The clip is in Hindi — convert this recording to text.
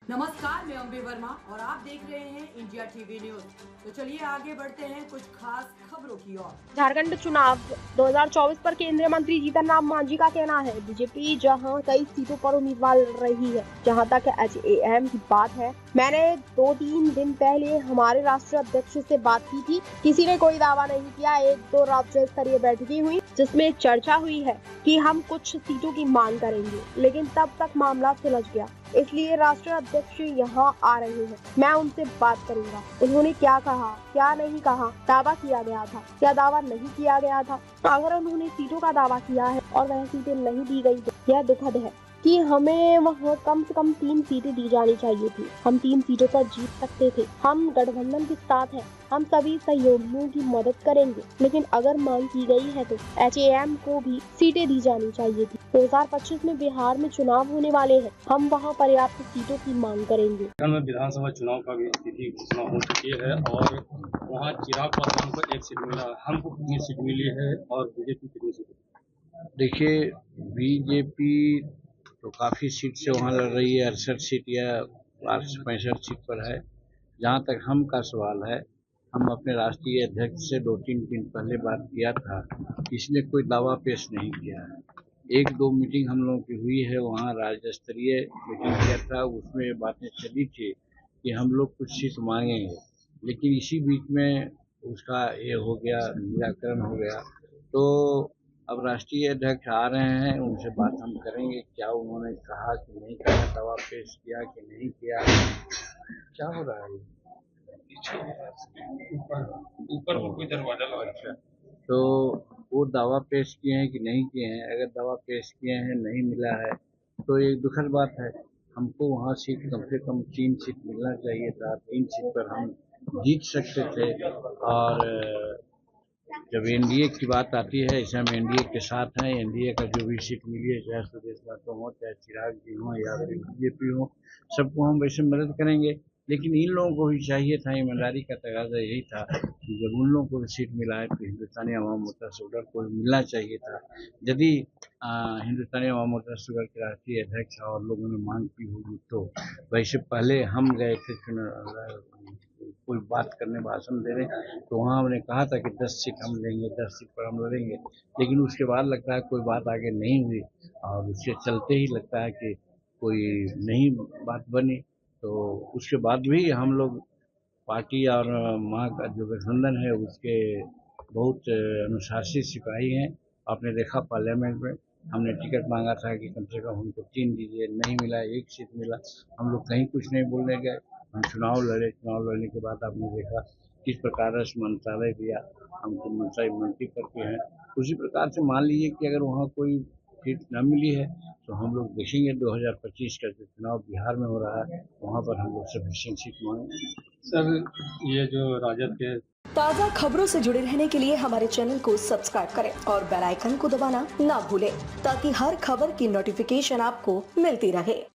नमस्कार, मैं अम्बे वर्मा और आप देख रहे हैं इंडिया टीवी न्यूज। तो चलिए आगे बढ़ते हैं कुछ खास खबरों की ओर। झारखंड चुनाव 2024 पर केंद्रीय मंत्री जीतन राम मांझी का कहना है, बीजेपी जहां कई सीटों पर उम्मीदवार लड़ रही है। जहां तक HAM की बात है, मैंने 2-3 दिन पहले हमारे राष्ट्रीय अध्यक्ष से बात की थी। किसी ने कोई दावा नहीं किया। 1-2 राज्य स्तरीय बैठकें हुई जिसमें चर्चा हुई है कि हम कुछ सीटों की मांग करेंगे, लेकिन तब तक मामला सुलझ गया, इसलिए राष्ट्रीय अध्यक्ष यहाँ आ रहे हैं। मैं उनसे बात करूंगा। उन्होंने क्या कहा, क्या नहीं कहा, दावा किया गया था, क्या दावा नहीं किया गया था। अगर उन्होंने सीटों का दावा किया है और वह सीटें नहीं दी गई तो यह दुखद है कि हमें वहाँ कम से कम 3 सीटें दी जानी चाहिए थी। हम 3 सीटों पर जीत सकते थे। हम गठबंधन के साथ हैं। हम सभी सहयोगियों की मदद करेंगे, लेकिन अगर मांग की गई है तो HAM को भी सीटें दी जानी चाहिए थी। 2025 में बिहार में चुनाव होने वाले हैं। हम वहाँ पर्याप्त सीटों की मांग करेंगे। विधानसभा चुनाव का भी तिथि घोषणा हो चुकी है और वहाँ चिराग पासवान को 1 सीट मिला, हमको कितनी सीट मिली है और बीजेपी कितनी सीट? देखिए, बीजेपी तो काफ़ी सीट से वहाँ लड़ रही है, 68 सीट या 65 सीट पर है। जहाँ तक हम का सवाल है, हम अपने राष्ट्रीय अध्यक्ष से 2-3 दिन पहले बात किया था, इसने कोई दावा पेश नहीं किया है। 1-2 मीटिंग हम लोगों की हुई है, वहाँ राज्य स्तरीय मीटिंग किया था, उसमें बातें चली थी कि हम लोग कुछ सीट मांगेंगे, लेकिन इसी बीच में उसका ये हो गया, निराकरण हो गया। तो अब राष्ट्रीय अध्यक्ष आ रहे हैं, उनसे बात हम करेंगे, क्या उन्होंने कहा कि नहीं कहा, दावा पेश किया कि नहीं किया, क्या हो रहा है? ऊपर को कोई दरवाजा लगा। तो वो दावा पेश किए हैं कि नहीं किए हैं। अगर दावा पेश किए हैं, नहीं मिला है, तो एक दुखद बात है। हमको वहाँ सीट कम से कम 3 सीट मिलना चाहिए था। 3 सीट पर हम जीत सकते थे। और जब NDA की बात आती है, ऐसे हम NDA के साथ हैं। NDA का जो भी सीट मिली है, चाहे सुदेश महतो हो, चाहे चिराग जी हों या फिर BJP हो, सबको हम वैसे मदद करेंगे। लेकिन इन लोगों को भी चाहिए था, ईमानदारी का तकाजा यही था कि जब उन लोगों को भी सीट मिला है तो हिंदुस्तानी अवाम मोर्चा शुगर को मिलना चाहिए था। यदि हिंदुस्तानी अवाम मोर्चा शुगर के राष्ट्रीय अध्यक्ष और लोगों ने मांग की होगी तो वैसे पहले हम गए थे कोई बात करने, भाषण देने, तो वहाँ हमने कहा था कि 10 सीट हम लेंगे, 10 सीट पर हम लड़ेंगे। लेकिन उसके बाद लगता है कोई बात आगे नहीं हुई और उसके चलते ही लगता है कि कोई नहीं बात बनी। तो उसके बाद भी हम लोग पार्टी और माँ का जो गठबंधन है उसके बहुत अनुशासित सिपाही हैं। आपने देखा पार्लियामेंट में हमने टिकट मांगा था कि कम से कम हमको 3 दीजिए, नहीं मिला, 1 सीट मिला। हम लोग कहीं कुछ नहीं बोलने गए, हम चुनाव लड़े। चुनाव लड़ने के बाद आपने देखा किस प्रकार से मंत्रालय दिया, हमको मंत्री करके हैं। उसी प्रकार से मान लीजिए कि अगर वहाँ कोई सीट न मिली है तो हम लोग देखेंगे 2025 का जो चुनाव बिहार में हो रहा है, वहाँ पर हम लोग सफिशिएंट सीट मांगेंगे। सर, ये जो राजद के ताज़ा खबरों से जुड़े रहने के लिए हमारे चैनल को सब्सक्राइब करें और बेल आइकन को दबाना ना भूलें ताकि हर खबर की नोटिफिकेशन आपको मिलती रहे।